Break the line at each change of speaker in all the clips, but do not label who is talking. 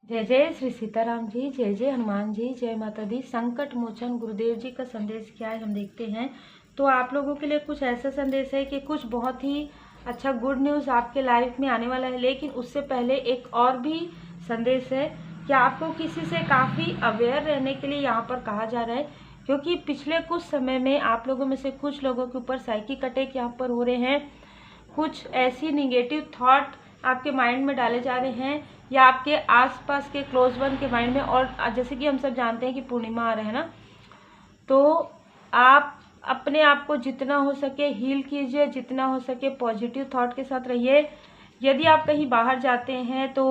जय जय श्री सीताराम जी, जय जय हनुमान जी, जय माता दी। संकट मोचन गुरुदेव जी का संदेश क्या है हम देखते हैं। तो आप लोगों के लिए कुछ ऐसा संदेश है कि कुछ बहुत ही अच्छा गुड न्यूज़ आपके लाइफ में आने वाला है। लेकिन उससे पहले एक और भी संदेश है कि आपको किसी से काफ़ी अवेयर रहने के लिए यहाँ पर कहा जा रहा है, क्योंकि पिछले कुछ समय में आप लोगों में से कुछ लोगों के ऊपर साइकिक अटैक यहाँ पर हो रहे हैं। कुछ ऐसी निगेटिव थॉट आपके माइंड में डाले जा रहे हैं या आपके आसपास के क्लोज वन के माइंड में। और जैसे कि हम सब जानते हैं कि पूर्णिमा आ रहा है ना, तो आप अपने आप को जितना हो सके हील कीजिए, जितना हो सके पॉजिटिव थॉट के साथ रहिए। यदि आप कहीं बाहर जाते हैं तो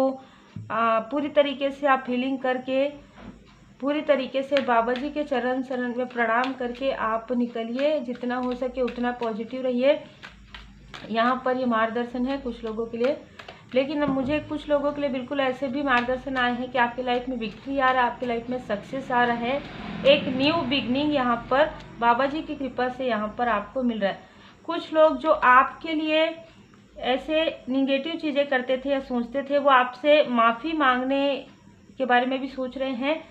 पूरी तरीके से आप हीलिंग करके, पूरी तरीके से बाबा जी के चरण शरण में प्रणाम करके आप निकलिए। जितना हो सके उतना पॉजिटिव रहिए। यहाँ पर ये मार्गदर्शन है कुछ लोगों के लिए, लेकिन अब मुझे कुछ लोगों के लिए बिल्कुल ऐसे भी मार्गदर्शन आए हैं कि आपकी लाइफ में विक्ट्री आ रहा है, आपकी लाइफ में सक्सेस आ रहा है। एक न्यू बिगनिंग यहाँ पर बाबा जी की कृपा से यहाँ पर आपको मिल रहा है। कुछ लोग जो आपके लिए ऐसे निगेटिव चीज़ें करते थे या सोचते थे, वो आपसे माफ़ी मांगने के बारे में भी सोच रहे हैं।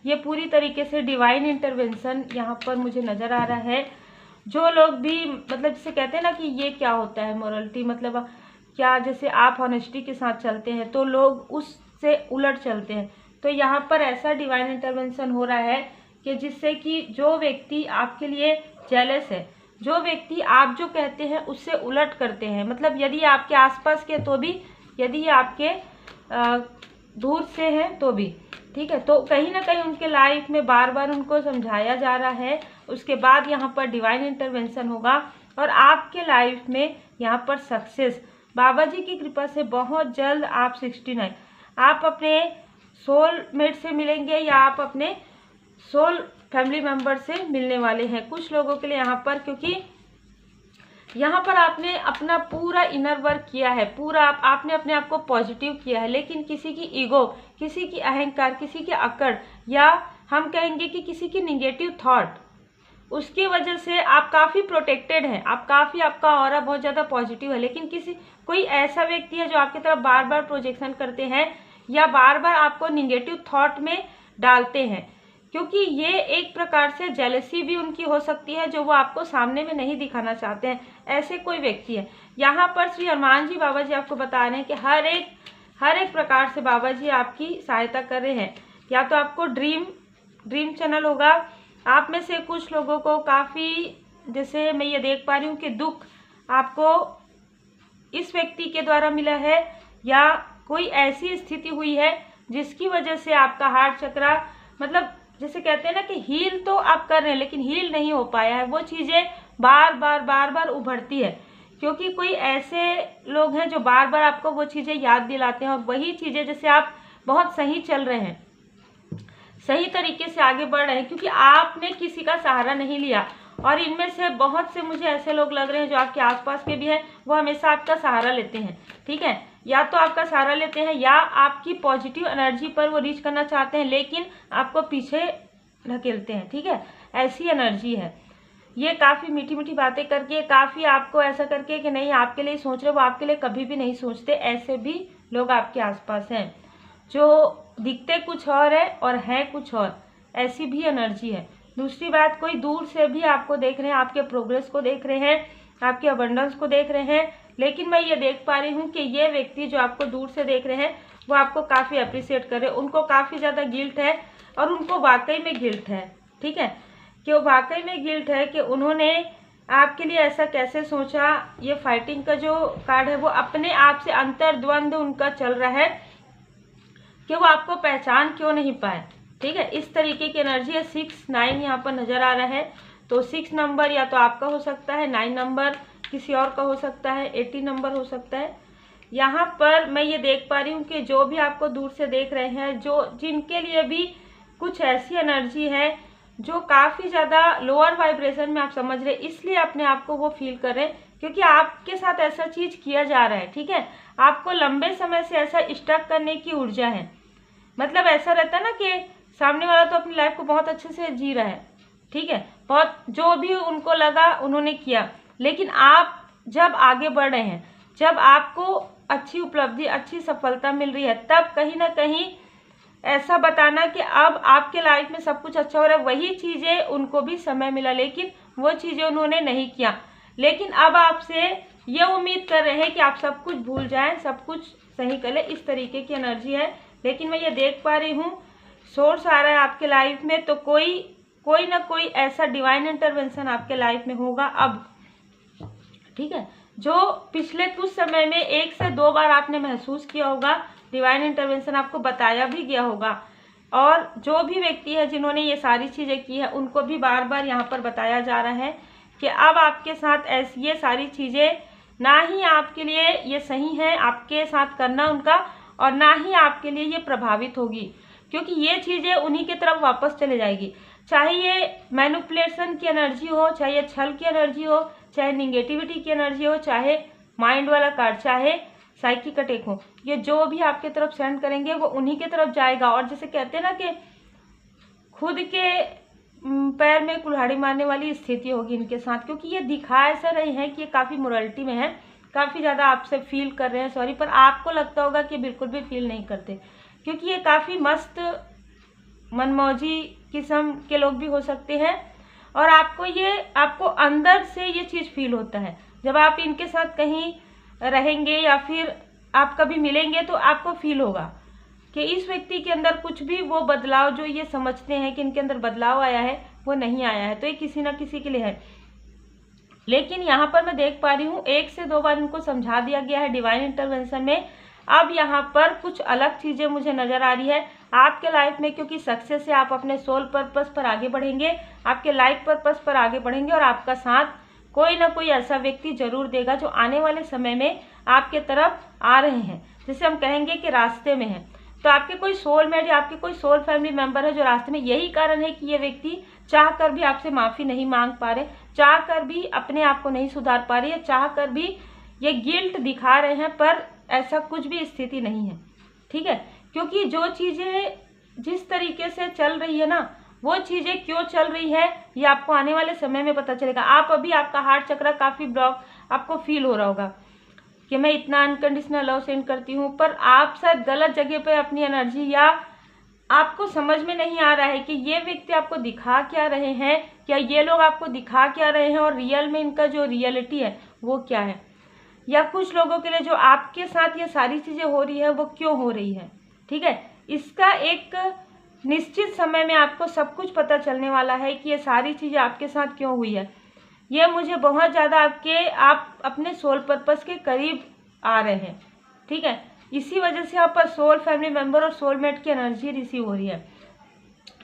ये पूरी तरीके से डिवाइन इंटरवेंशन यहाँ पर मुझे नज़र आ रहा है। जो लोग भी मतलब जिसे कहते हैं ना कि ये क्या होता है मोरलिटी, मतलब क्या जैसे आप ऑनेस्टी के साथ चलते हैं तो लोग उससे उलट चलते हैं। तो यहाँ पर ऐसा डिवाइन इंटरवेंशन हो रहा है कि जिससे कि जो व्यक्ति आपके लिए जेलस है, जो व्यक्ति आप जो कहते हैं उससे उलट करते हैं, मतलब यदि आपके आसपास के तो भी, यदि आपके दूर से हैं तो भी, ठीक है। तो कहीं ना कहीं उनके लाइफ में बार बार उनको समझाया जा रहा है। उसके बाद यहाँ पर डिवाइन इंटरवेंशन होगा और आपके लाइफ में यहाँ पर सक्सेस बाबा जी की कृपा से बहुत जल्द आप 69 आप अपने सोलमेट से मिलेंगे या आप अपने सोल फैमिली मेम्बर से मिलने वाले हैं कुछ लोगों के लिए यहाँ पर, क्योंकि यहाँ पर आपने अपना पूरा इनर वर्क किया है, पूरा आपने अपने आप को पॉजिटिव किया है। लेकिन किसी की ईगो, किसी की अहंकार, किसी के अकड़, या हम कहेंगे कि किसी की निगेटिव थॉट, उसकी वजह से आप काफ़ी प्रोटेक्टेड हैं, आपका ऑरा बहुत ज़्यादा पॉजिटिव है। लेकिन कोई ऐसा व्यक्ति है जो आपकी तरफ बार बार प्रोजेक्शन करते हैं या बार बार आपको निगेटिव थॉट में डालते हैं, क्योंकि ये एक प्रकार से जेलसी भी उनकी हो सकती है जो वो आपको सामने में नहीं दिखाना चाहते हैं। ऐसे कोई व्यक्ति है। यहाँ पर श्री हनुमान जी बाबा जी आपको बता रहे हैं कि हर एक प्रकार से बाबा जी आपकी सहायता कर रहे हैं। या तो आपको ड्रीम चैनल होगा, आप में से कुछ लोगों को काफ़ी, जैसे मैं ये देख पा रही हूँ कि दुख आपको इस व्यक्ति के द्वारा मिला है, या कोई ऐसी स्थिति हुई है जिसकी वजह से आपका हार्ट चक्रा, मतलब जैसे कहते हैं ना कि हील तो आप कर रहे हैं लेकिन हील नहीं हो पाया है। वो चीज़ें बार बार उभरती है, क्योंकि कोई ऐसे लोग हैं जो बार बार आपको वो चीज़ें याद दिलाते हैं। और वही चीज़ें जैसे आप बहुत सही चल रहे हैं, सही तरीके से आगे बढ़ रहे हैं, क्योंकि आपने किसी का सहारा नहीं लिया। और इनमें से बहुत से मुझे ऐसे लोग लग रहे हैं जो आपके आसपास के भी हैं, वो हमेशा आपका सहारा लेते हैं, ठीक है। या तो आपका सहारा लेते हैं या आपकी पॉजिटिव एनर्जी पर वो रीच करना चाहते हैं लेकिन आपको पीछे ढकेलते हैं, ठीक है। ऐसी एनर्जी है ये, काफ़ी मीठी मीठी बातें करके, काफ़ी आपको ऐसा करके कि नहीं आपके लिए सोच रहे, वो आपके लिए कभी भी नहीं सोचते। ऐसे भी लोग आपके आसपास हैं जो दिखते कुछ और है और है कुछ और, ऐसी भी एनर्जी है। दूसरी बात, कोई दूर से भी आपको देख रहे हैं, आपके प्रोग्रेस को देख रहे हैं, आपके अबंडेंस को देख रहे हैं। लेकिन मैं ये देख पा रही हूँ कि ये व्यक्ति जो आपको दूर से देख रहे हैं वो आपको काफ़ी अप्रिशिएट कर रहे हैं। उनको काफ़ी ज़्यादा गिल्ट है और उनको वाकई में गिल्ट है, ठीक है, कि वो वाकई में गिल्ट है कि उन्होंने आपके लिए ऐसा कैसे सोचा। ये फाइटिंग का जो कार्ड है वो अपने आप से अंतर्द्वंद उनका चल रहा है कि वो आपको पहचान क्यों नहीं पाए, ठीक है। इस तरीके की एनर्जी है। 6-9 यहाँ पर नज़र आ रहा है। तो 6 नंबर या तो आपका हो सकता है, 9 नंबर किसी और का हो सकता है, 80 नंबर हो सकता है। यहाँ पर मैं ये देख पा रही हूँ कि जो भी आपको दूर से देख रहे हैं, जिनके लिए भी कुछ ऐसी एनर्जी है जो काफ़ी ज़्यादा लोअर वाइब्रेशन में आप समझ रहे, इसलिए अपने आप को वो फील कर रहे हैं क्योंकि आपके साथ ऐसा चीज़ किया जा रहा है, ठीक है। आपको लंबे समय से ऐसा स्टक करने की ऊर्जा है। मतलब ऐसा रहता है ना कि सामने वाला तो अपनी लाइफ को बहुत अच्छे से जी रहा है, ठीक है, बहुत जो भी उनको लगा उन्होंने किया। लेकिन आप जब आगे बढ़ रहे हैं, जब आपको अच्छी उपलब्धि, अच्छी सफलता मिल रही है, तब कहीं ना कहीं ऐसा बताना कि अब आपके लाइफ में सब कुछ अच्छा हो रहा है, वही चीज़ें उनको भी समय मिला लेकिन वो चीज़ें उन्होंने नहीं किया। लेकिन अब आपसे ये उम्मीद कर रहे हैं कि आप सब कुछ भूल जाएं, सब कुछ सही कर ले, इस तरीके की एनर्जी है। लेकिन मैं ये देख पा रही हूँ सोर्स आ रहा है आपके लाइफ में, तो कोई ना कोई ऐसा डिवाइन इंटरवेंशन आपके लाइफ में होगा अब, ठीक है, जो पिछले कुछ समय में 1 से 2 बार आपने महसूस किया होगा, डिवाइन इंटरवेंशन आपको बताया भी गया होगा। और जो भी व्यक्ति है जिन्होंने ये सारी चीज़ें की है उनको भी बार बार यहाँ पर बताया जा रहा है कि अब आपके साथ ऐसी ये सारी चीज़ें ना ही आपके लिए ये सही है आपके साथ करना उनका, और ना ही आपके लिए ये प्रभावित होगी, क्योंकि ये चीज़ें उन्हीं की तरफ वापस चले जाएगी। चाहे ये मैनिपुलेशन की एनर्जी हो, चाहे ये छल की एनर्जी हो, चाहे निगेटिविटी की एनर्जी हो, चाहे माइंड वाला कार्ड, चाहे साइकिक अटैक हो, ये जो भी आपके तरफ सेंड करेंगे वो उन्हीं के तरफ जाएगा। और जैसे कहते हैं ना कि खुद के पैर में कुल्हाड़ी मारने वाली स्थिति होगी इनके साथ, क्योंकि ये दिखा ऐसा रहे हैं कि ये काफ़ी मोरालिटी में है, काफ़ी ज़्यादा आपसे फील कर रहे हैं, सॉरी, पर आपको लगता होगा कि बिल्कुल भी फील नहीं करते, क्योंकि ये काफ़ी मस्त मनमौजी किस्म के लोग भी हो सकते हैं। और आपको अंदर से ये चीज़ फील होता है जब आप इनके साथ कहीं रहेंगे या फिर आप कभी मिलेंगे तो आपको फील होगा कि इस व्यक्ति के अंदर कुछ भी वो बदलाव जो ये समझते हैं कि इनके अंदर बदलाव आया है वो नहीं आया है, तो ये किसी ना किसी के लिए है। लेकिन यहाँ पर मैं देख पा रही हूँ 1 से 2 बार इनको समझा दिया गया है डिवाइन इंटरवेंशन में। अब यहाँ पर कुछ अलग चीज़ें मुझे नज़र आ रही है आपके लाइफ में, क्योंकि सक्सेस से आप अपने सोल पर्पस पर आगे बढ़ेंगे, आपके लाइफ पर्पस पर आगे बढ़ेंगे, और आपका साथ कोई ना कोई ऐसा व्यक्ति जरूर देगा जो आने वाले समय में आपके तरफ आ रहे हैं, जिसे हम कहेंगे कि रास्ते में है। तो आपके कोई सोलमेट या आपके कोई सोल फैमिली मेंबर है जो रास्ते में, यही कारण है कि ये व्यक्ति चाह कर भी आपसे माफ़ी नहीं मांग पा रहे, चाह कर भी अपने आप को नहीं सुधार पा रहे, चाह कर भी ये गिल्ट दिखा रहे हैं, पर ऐसा कुछ भी स्थिति नहीं है, ठीक है। क्योंकि जो चीज़ें जिस तरीके से चल रही है ना, वो चीज़ें क्यों चल रही है ये आपको आने वाले समय में पता चलेगा। आप अभी आपका हार्ट चक्र काफ़ी ब्लॉक आपको फील हो रहा होगा कि मैं इतना अनकंडीशनल लव सेंड करती हूँ, पर आप शायद गलत जगह पे अपनी एनर्जी, या आपको समझ में नहीं आ रहा है कि ये व्यक्ति आपको दिखा क्या रहे हैं, क्या ये लोग आपको दिखा क्या रहे हैं, और रियल में इनका जो रियलिटी है वो क्या है। या कुछ लोगों के लिए जो आपके साथ ये सारी चीज़ें हो रही है वो क्यों हो रही है, ठीक है। इसका एक निश्चित समय में आपको सब कुछ पता चलने वाला है कि ये सारी चीज़ें आपके साथ क्यों हुई है। ये मुझे बहुत ज़्यादा आप अपने सोल पर्पस के करीब आ रहे हैं, ठीक है। इसी वजह से आप पर सोल फैमिली मेंबर और सोलमेट की एनर्जी रिसीव हो रही है।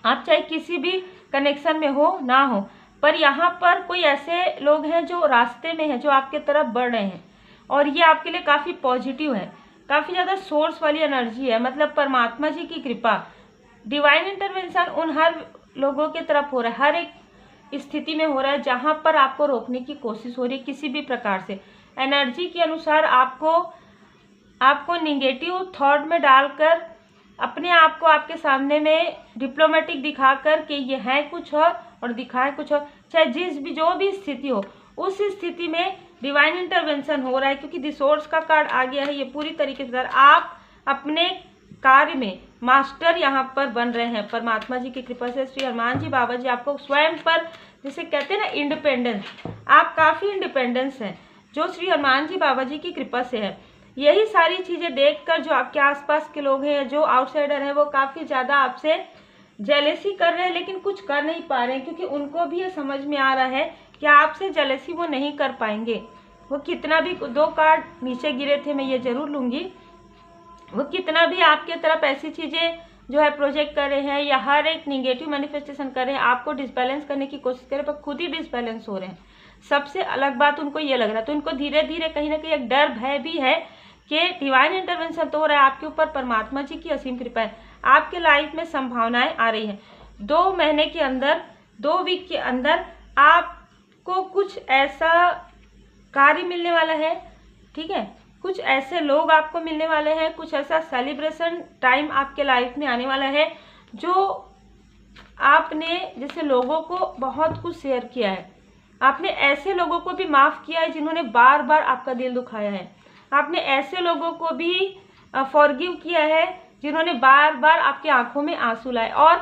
आप चाहे किसी भी कनेक्शन में हो ना हो, पर यहाँ पर कोई ऐसे लोग हैं जो रास्ते में हैं, जो आपके तरफ बढ़ रहे हैं, और ये आपके लिए काफ़ी पॉजिटिव है, काफ़ी ज़्यादा सोर्स वाली एनर्जी है। मतलब परमात्मा जी की कृपा, डिवाइन इंटरवेंशन उन हर लोगों के तरफ हो रहा है, हर एक स्थिति में हो रहा है जहाँ पर आपको रोकने की कोशिश हो रही है किसी भी प्रकार से। एनर्जी के अनुसार आपको निगेटिव थॉट में डालकर अपने आप को आपके सामने में डिप्लोमेटिक दिखाकर कि ये है कुछ और दिखाए कुछ और, चाहे जो भी स्थिति हो, उस स्थिति में डिवाइन इंटरवेंशन हो रहा है। क्योंकि रिसोर्स का कार्ड आ गया है, ये पूरी तरीके से आप अपने कार्य में मास्टर यहाँ पर बन रहे हैं। परमात्मा जी की कृपा से श्री हनुमान जी बाबा जी आपको स्वयं पर, जिसे कहते हैं ना इंडिपेंडेंस, आप काफ़ी इंडिपेंडेंस हैं जो श्री हनुमान जी बाबा जी की कृपा से है। यही सारी चीज़ें देखकर जो आपके आसपास के लोग हैं, जो आउटसाइडर हैं, वो काफ़ी ज़्यादा आपसे जेलेसी कर रहे हैं, लेकिन कुछ कर नहीं पा रहे हैं, क्योंकि उनको भी ये समझ में आ रहा है कि आपसे जेलेसी वो नहीं कर पाएंगे। वो कितना भी, 2 कार्ड नीचे गिरे थे, मैं ये ज़रूर लूँगी, वो कितना भी आपके तरफ ऐसी चीज़ें जो है प्रोजेक्ट कर रहे हैं या हर एक निगेटिव मैनिफेस्टेशन कर रहे हैं, आपको डिसबैलेंस करने की कोशिश कर रहे हैं, पर खुद ही डिसबैलेंस हो रहे हैं। सबसे अलग बात उनको ये लग रहा है, तो उनको धीरे धीरे कहीं ना कहीं एक डर भय भी है कि डिवाइन इंटरवेंशन तो हो रहा है आपके ऊपर, परमात्मा जी की असीम कृपा है, आपके लाइफ में संभावनाएं आ रही हैं। 2 महीने के अंदर, 2 वीक के अंदर आपको कुछ ऐसा कार्य मिलने वाला है, ठीक है, कुछ ऐसे लोग आपको मिलने वाले हैं, कुछ ऐसा सेलिब्रेशन टाइम आपके लाइफ में आने वाला है जो आपने जैसे लोगों को बहुत कुछ शेयर किया है, आपने ऐसे लोगों को भी माफ़ किया है जिन्होंने बार बार आपका दिल दुखाया है, आपने ऐसे लोगों को भी फॉरगिव किया है जिन्होंने बार बार आपकी आंखों में आंसू लाए और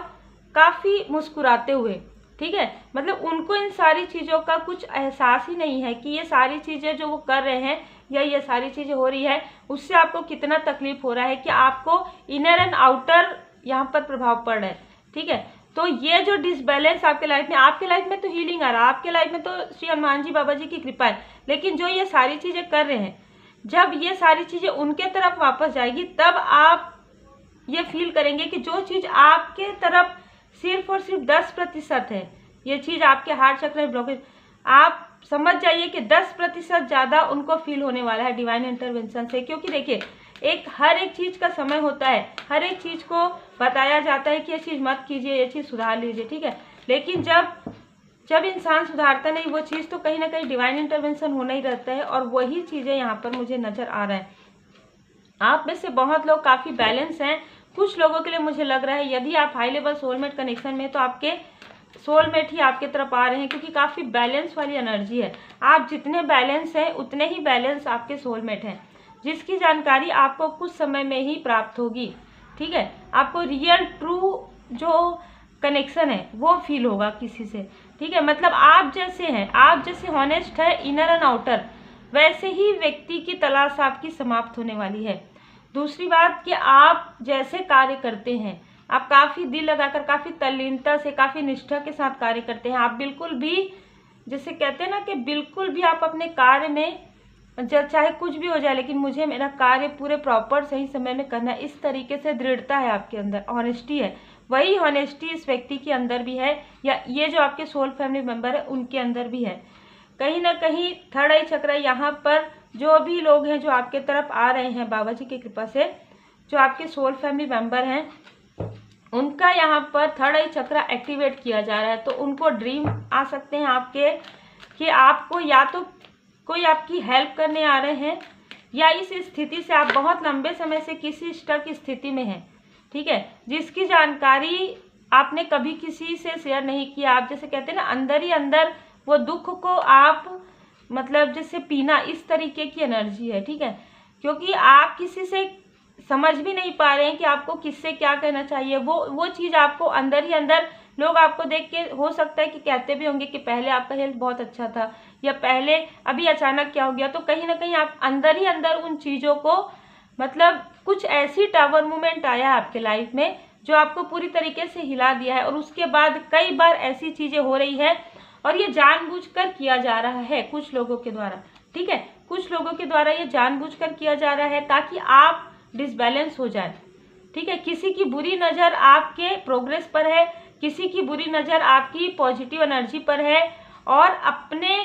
काफ़ी मुस्कुराते हुए, ठीक है। मतलब उनको इन सारी चीज़ों का कुछ एहसास ही नहीं है कि ये सारी चीज़ें जो वो कर रहे हैं या ये सारी चीज़ें हो रही है उससे आपको कितना तकलीफ हो रहा है, कि आपको इनर एंड आउटर यहाँ पर प्रभाव पड़ रहा है, ठीक है। तो ये जो डिसबैलेंस आपके लाइफ में तो हीलिंग आ रहा है, आपके लाइफ में तो श्री हनुमान जी बाबा जी की कृपा है, लेकिन जो ये सारी चीज़ें कर रहे हैं, जब ये सारी चीज़ें उनके तरफ वापस जाएगी तब आप ये फील करेंगे कि जो चीज़ आपके तरफ सिर्फ और सिर्फ 10% है, ये चीज़ आपके हार्ट चक्र में ब्लॉकेज, आप समझ जाइए कि 10% ज़्यादा उनको फील होने वाला है डिवाइन इंटरवेंशन से। क्योंकि देखिए हर एक चीज़ का समय होता है, हर एक चीज़ को बताया जाता है कि ये चीज़ मत कीजिए, ये चीज़ सुधार लीजिए, ठीक है। लेकिन जब इंसान सुधारता नहीं वो चीज़, तो कहीं ना कहीं डिवाइन इंटरवेंशन होना ही रहता है, और वही चीज़ें यहाँ पर मुझे नज़र आ रहा है। आप में से बहुत लोग काफ़ी बैलेंस हैं, कुछ लोगों के लिए मुझे लग रहा है यदि आप हाई लेवल सोलमेट कनेक्शन में, तो आपके सोलमेट ही आपके तरफ आ रहे हैं, क्योंकि काफ़ी बैलेंस वाली एनर्जी है। आप जितने बैलेंस हैं उतने ही बैलेंस आपके सोलमेट हैं, जिसकी जानकारी आपको कुछ समय में ही प्राप्त होगी, ठीक है। आपको रियल ट्रू जो कनेक्शन है वो फील होगा किसी से, ठीक है। मतलब आप जैसे हैं, आप जैसे हॉनेस्ट है इनर एंड आउटर, वैसे ही व्यक्ति की तलाश आपकी समाप्त होने वाली है। दूसरी बात कि आप जैसे कार्य करते हैं, आप काफ़ी दिल लगाकर, काफ़ी तल्लीनता से, काफ़ी निष्ठा के साथ कार्य करते हैं। आप बिल्कुल भी, जैसे कहते हैं ना कि बिल्कुल भी आप अपने कार्य में, चाहे कुछ भी हो जाए लेकिन मुझे मेरा कार्य पूरे प्रॉपर सही समय में करना है, इस तरीके से दृढ़ता है आपके अंदर, ऑनेस्टी है। वही ऑनेस्टी इस व्यक्ति के अंदर भी है, या ये जो आपके सोल फैमिली मेम्बर है उनके अंदर भी है। कहीं ना कहीं थर्ड आई चक्र यहाँ पर जो भी लोग हैं जो आपके तरफ आ रहे हैं बाबा जी की कृपा से, जो आपके सोल फैमिली मेम्बर हैं, उनका यहाँ पर थर्ड आई चक्र एक्टिवेट किया जा रहा है। तो उनको ड्रीम आ सकते हैं आपके, कि आपको या तो कोई आपकी हेल्प करने आ रहे हैं, या इस स्थिति से आप बहुत लंबे समय से किसी स्टक स्थिति में हैं, ठीक है, जिसकी जानकारी आपने कभी किसी से शेयर नहीं किया। आप जैसे कहते हैं ना अंदर ही अंदर वो दुख को आप मतलब जैसे पीना, इस तरीके की एनर्जी है, ठीक है। क्योंकि आप किसी से समझ भी नहीं पा रहे हैं कि आपको किससे क्या कहना चाहिए, वो चीज़ आपको अंदर ही अंदर, लोग आपको देख के हो सकता है कि कहते भी होंगे कि पहले आपका हेल्थ बहुत अच्छा था, या पहले अभी अचानक क्या हो गया। तो कहीं ना कहीं आप अंदर ही अंदर उन चीज़ों को, मतलब कुछ ऐसी टावर मूवमेंट आया आपके लाइफ में जो आपको पूरी तरीके से हिला दिया है, और उसके बाद कई बार ऐसी चीज़ें हो रही है, और ये जानबूझकर किया जा रहा है कुछ लोगों के द्वारा, ठीक है। कुछ लोगों के द्वारा ये जानबूझकर किया जा रहा है ताकि आप डिसबैलेंस हो जाए, ठीक है। किसी की बुरी नज़र आपके प्रोग्रेस पर है, किसी की बुरी नज़र आपकी पॉजिटिव एनर्जी पर है, और अपने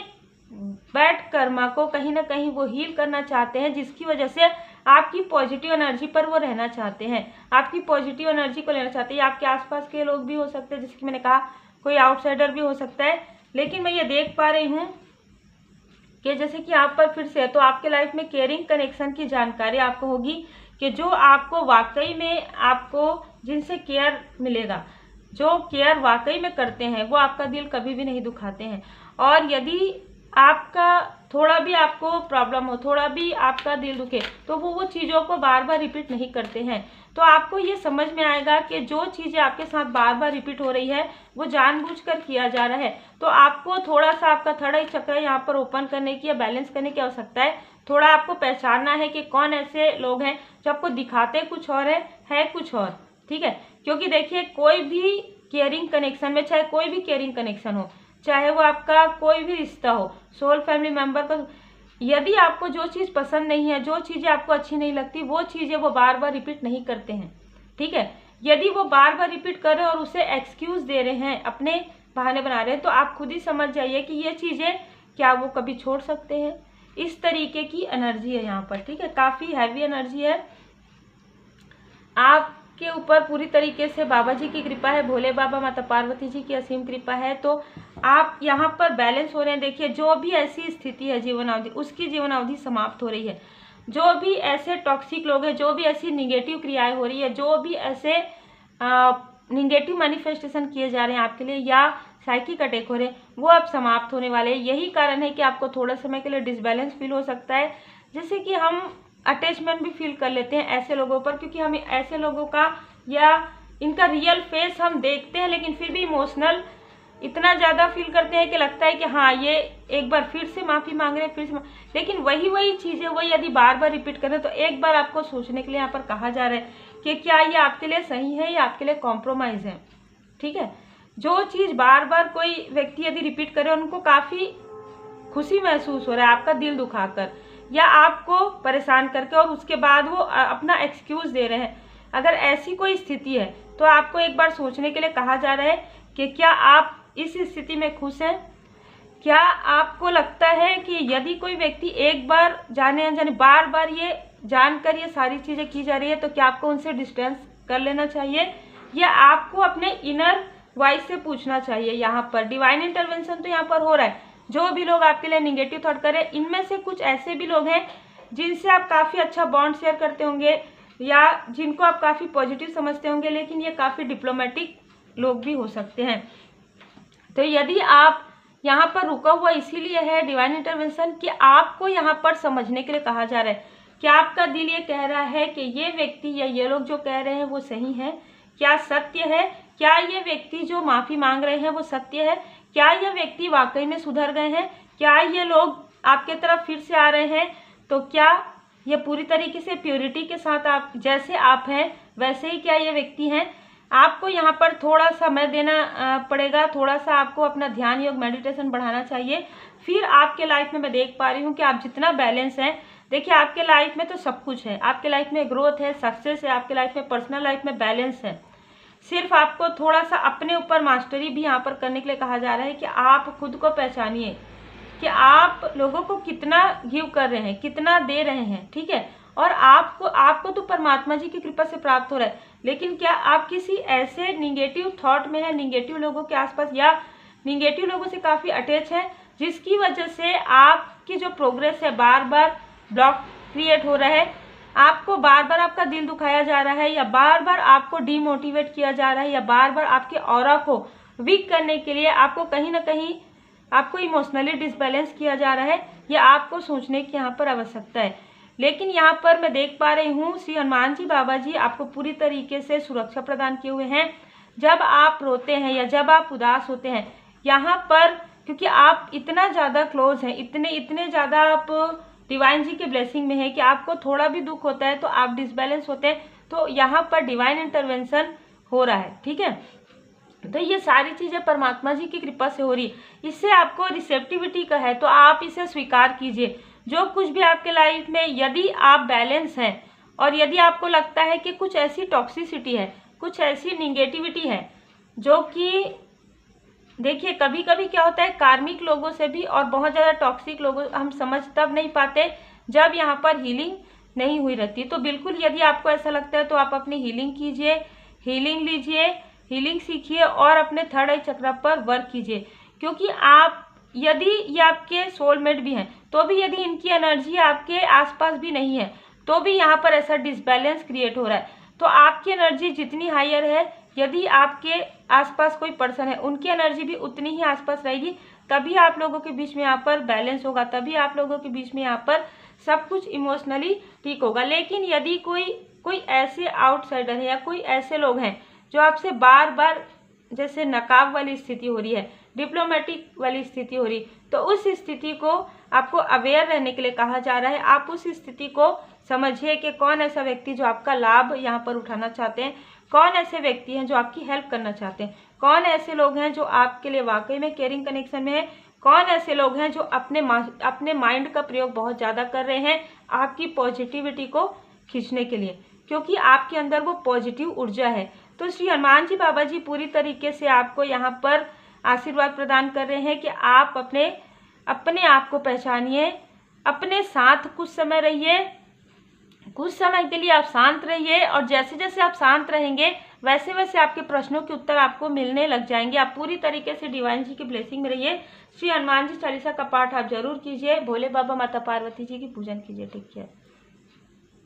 बैड कर्मा को कहीं ना कहीं वो हील करना चाहते हैं, जिसकी वजह से आपकी पॉजिटिव एनर्जी पर वो रहना चाहते हैं, आपकी पॉजिटिव एनर्जी को लेना चाहते हैं। आपके आसपास के लोग भी हो सकते हैं, जैसे कि मैंने कहा कोई आउटसाइडर भी हो सकता है। लेकिन मैं ये देख पा रही हूँ कि जैसे कि आप पर फिर से है, तो आपके लाइफ में केयरिंग कनेक्शन की जानकारी आपको होगी, कि जो आपको वाकई में, आपको जिनसे केयर मिलेगा, जो केयर वाकई में करते हैं, वो आपका दिल कभी भी नहीं दुखाते हैं। और यदि आपका थोड़ा भी आपको प्रॉब्लम हो, थोड़ा भी आपका दिल दुखे, तो वो चीज़ों को बार बार रिपीट नहीं करते हैं। तो आपको ये समझ में आएगा कि जो चीज़ें आपके साथ बार बार रिपीट हो रही है वो जानबूझकर किया जा रहा है। तो आपको थोड़ा सा आपका थर्ड आई चक्र यहाँ पर ओपन करने की या बैलेंस करने की आवश्यकता है। थोड़ा आपको पहचानना है कि कौन ऐसे लोग हैं जो आपको दिखाते कुछ और है कुछ और, ठीक है। क्योंकि देखिए कोई भी केयरिंग कनेक्शन में, चाहे कोई भी केयरिंग कनेक्शन हो, चाहे वो आपका कोई भी रिश्ता हो, सोल फैमिली मेम्बर का, यदि आपको जो चीज़ पसंद नहीं है, जो चीज़ें आपको अच्छी नहीं लगती, वो चीज़ें वो बार बार रिपीट नहीं करते हैं, ठीक है। यदि वो बार बार रिपीट कर रहे हैं और उसे एक्सक्यूज़ दे रहे हैं, अपने बहाने बना रहे हैं, तो आप खुद ही समझ जाइए कि ये चीज़ें क्या वो कभी छोड़ सकते हैं। इस तरीके की एनर्जी है यहाँ पर, ठीक है। काफ़ी हैवी एनर्जी है आपके ऊपर, पूरी तरीके से बाबा जी की कृपा है, भोले बाबा माता पार्वती जी की असीम कृपा है। तो आप यहाँ पर बैलेंस हो रहे हैं। देखिए जो भी ऐसी स्थिति है जीवन अवधि, उसकी जीवन अवधि समाप्त हो रही है। जो भी ऐसे टॉक्सिक लोग हैं, जो भी ऐसी निगेटिव क्रियाएं हो रही है, जो भी ऐसे निगेटिव मैनिफेस्टेशन किए जा रहे हैं आपके लिए, या साइकिक अटैक हो रहे हैं, वो अब समाप्त होने वाले हैं। यही कारण है कि आपको थोड़ा समय के लिए डिसबैलेंस फील हो सकता है। जैसे कि हम अटैचमेंट भी फील कर लेते हैं ऐसे लोगों पर, क्योंकि हम ऐसे लोगों का या इनका रियल फेस हम देखते हैं लेकिन फिर भी इमोशनल इतना ज़्यादा फील करते हैं कि लगता है कि हाँ ये एक बार फिर से माफ़ी मांग रहे हैं, फिर से लेकिन वही चीज़ें वही यदि बार बार रिपीट करें तो एक बार आपको सोचने के लिए यहाँ पर कहा जा रहा है कि क्या ये आपके लिए सही है या आपके लिए कॉम्प्रोमाइज़ है। ठीक है, जो चीज़ बार बार कोई व्यक्ति यदि रिपीट करे उनको काफ़ी खुशी महसूस हो रहा है आपका दिल दुखाकर या आपको परेशान करके, और उसके बाद वो अपना एक्सक्यूज़ दे रहे हैं, अगर ऐसी कोई स्थिति है तो आपको एक बार सोचने के लिए कहा जा रहा है कि क्या आप इस स्थिति में खुश हैं। क्या आपको लगता है कि यदि कोई व्यक्ति एक बार जाने अनजाने बार बार ये जानकर ये सारी चीज़ें की जा रही है तो क्या आपको उनसे डिस्टेंस कर लेना चाहिए, या आपको अपने इनर वॉइस से पूछना चाहिए। यहाँ पर डिवाइन इंटरवेंशन तो यहाँ पर हो रहा है, जो भी लोग आपके लिए निगेटिव थॉट करें, इनमें से कुछ ऐसे भी लोग हैं जिनसे आप काफ़ी अच्छा बॉन्ड शेयर करते होंगे या जिनको आप काफ़ी पॉजिटिव समझते होंगे, लेकिन ये काफ़ी डिप्लोमेटिक लोग भी हो सकते हैं। तो यदि आप यहाँ पर रुका हुआ इसीलिए है डिवाइन इंटरवेंशन कि आपको यहाँ पर समझने के लिए कहा जा रहा है कि आपका दिल ये कह रहा है कि ये व्यक्ति या ये लोग जो कह रहे हैं वो सही है, क्या सत्य है, क्या ये व्यक्ति जो माफ़ी मांग रहे हैं वो सत्य है, क्या ये व्यक्ति वाकई में सुधर गए हैं, क्या ये लोग आपके तरफ फिर से आ रहे हैं, तो क्या ये पूरी तरीके से प्योरिटी के साथ आप जैसे आप हैं वैसे ही क्या ये व्यक्ति हैं। आपको यहाँ पर थोड़ा समय देना पड़ेगा, थोड़ा सा आपको अपना ध्यान योग मेडिटेशन बढ़ाना चाहिए, फिर आपके लाइफ में मैं देख पा रही हूँ कि आप जितना बैलेंस हैं। देखिए आपके लाइफ में तो सब कुछ है, आपके लाइफ में ग्रोथ है, सक्सेस है, आपके लाइफ में पर्सनल लाइफ में बैलेंस है, सिर्फ आपको थोड़ा सा अपने ऊपर मास्टरी भी यहाँ पर करने के लिए कहा जा रहा है कि आप खुद को पहचानिए कि आप लोगों को कितना गिव कर रहे हैं, कितना दे रहे हैं। ठीक है, और आपको तो परमात्मा जी की कृपा से प्राप्त हो रहा है, लेकिन क्या आप किसी ऐसे निगेटिव थॉट में है, निगेटिव लोगों के आसपास या निगेटिव लोगों से काफ़ी अटैच है, जिसकी वजह से आपकी जो प्रोग्रेस है बार बार ब्लॉक क्रिएट हो रहा है, आपको बार बार आपका दिल दुखाया जा रहा है, या बार बार आपको डीमोटिवेट किया जा रहा है, या बार बार आपके ऑरा को वीक करने के लिए आपको कहीं ना कहीं आपको इमोशनली डिसबैलेंस किया जा रहा है, या आपको सोचने की यहाँ पर आवश्यकता है। लेकिन यहाँ पर मैं देख पा रही हूँ श्री हनुमान जी बाबा जी आपको पूरी तरीके से सुरक्षा प्रदान किए हुए हैं। जब आप रोते हैं या जब आप उदास होते हैं यहाँ पर, क्योंकि आप इतना ज़्यादा क्लोज हैं, इतने ज़्यादा आप डिवाइन जी के ब्लेसिंग में है कि आपको थोड़ा भी दुख होता है तो आप डिसबैलेंस होते हैं, तो यहाँ पर डिवाइन इंटरवेंशन हो रहा है। ठीक है, तो ये सारी चीज़ें परमात्मा जी की कृपा से हो रही है, इससे आपको रिसेप्टिविटी का है, तो आप इसे स्वीकार कीजिए। जो कुछ भी आपके लाइफ में यदि आप बैलेंस हैं और यदि आपको लगता है कि कुछ ऐसी टॉक्सिसिटी है, कुछ ऐसी निगेटिविटी है जो कि देखिए कभी कभी क्या होता है कार्मिक लोगों से भी और बहुत ज़्यादा टॉक्सिक लोगों हम समझ तब नहीं पाते जब यहाँ पर हीलिंग नहीं हुई रहती। तो बिल्कुल यदि आपको ऐसा लगता है तो आप अपनी हीलिंग कीजिए, हीलिंग लीजिए, हीलिंग सीखिए और अपने थर्ड आई चक्र पर वर्क कीजिए, क्योंकि आप यदि ये आपके सोलमेट भी हैं तो भी यदि इनकी एनर्जी आपके आसपास भी नहीं है तो भी यहाँ पर ऐसा डिसबैलेंस क्रिएट हो रहा है। तो आपकी एनर्जी जितनी हायर है, यदि आपके आसपास कोई पर्सन है उनकी एनर्जी भी उतनी ही आसपास रहेगी, तभी आप लोगों के बीच में यहाँ पर बैलेंस होगा, तभी आप लोगों के बीच में यहाँ पर सब कुछ इमोशनली ठीक होगा। लेकिन यदि कोई ऐसे आउटसाइडर है या कोई ऐसे लोग हैं जो आपसे बार बार जैसे नकाब वाली स्थिति हो रही है, डिप्लोमेटिक वाली स्थिति हो रही, तो उस स्थिति को आपको अवेयर रहने के लिए कहा जा रहा है। आप उस स्थिति को समझिए कि कौन ऐसा व्यक्ति जो आपका लाभ यहाँ पर उठाना चाहते हैं, कौन ऐसे व्यक्ति हैं जो आपकी हेल्प करना चाहते हैं, कौन ऐसे लोग हैं जो आपके लिए वाकई में केयरिंग कनेक्शन में है, कौन ऐसे लोग हैं जो अपने माइंड का प्रयोग बहुत ज़्यादा कर रहे हैं आपकी पॉजिटिविटी को खींचने के लिए, क्योंकि आपके अंदर वो पॉजिटिव ऊर्जा है। तो श्री हनुमान जी बाबा जी पूरी तरीके से आपको यहाँ पर आशीर्वाद प्रदान कर रहे हैं कि आप अपने आप को पहचानिए, अपने साथ कुछ समय रहिए, कुछ समय के लिए आप शांत रहिए, और जैसे जैसे आप शांत रहेंगे वैसे वैसे आपके प्रश्नों के उत्तर आपको मिलने लग जाएंगे। आप पूरी तरीके से डिवाइन जी की ब्लेसिंग में रहिए। श्री हनुमान जी चालीसा का पाठ आप जरूर कीजिए, भोले बाबा माता पार्वती जी की पूजन कीजिए। Take care.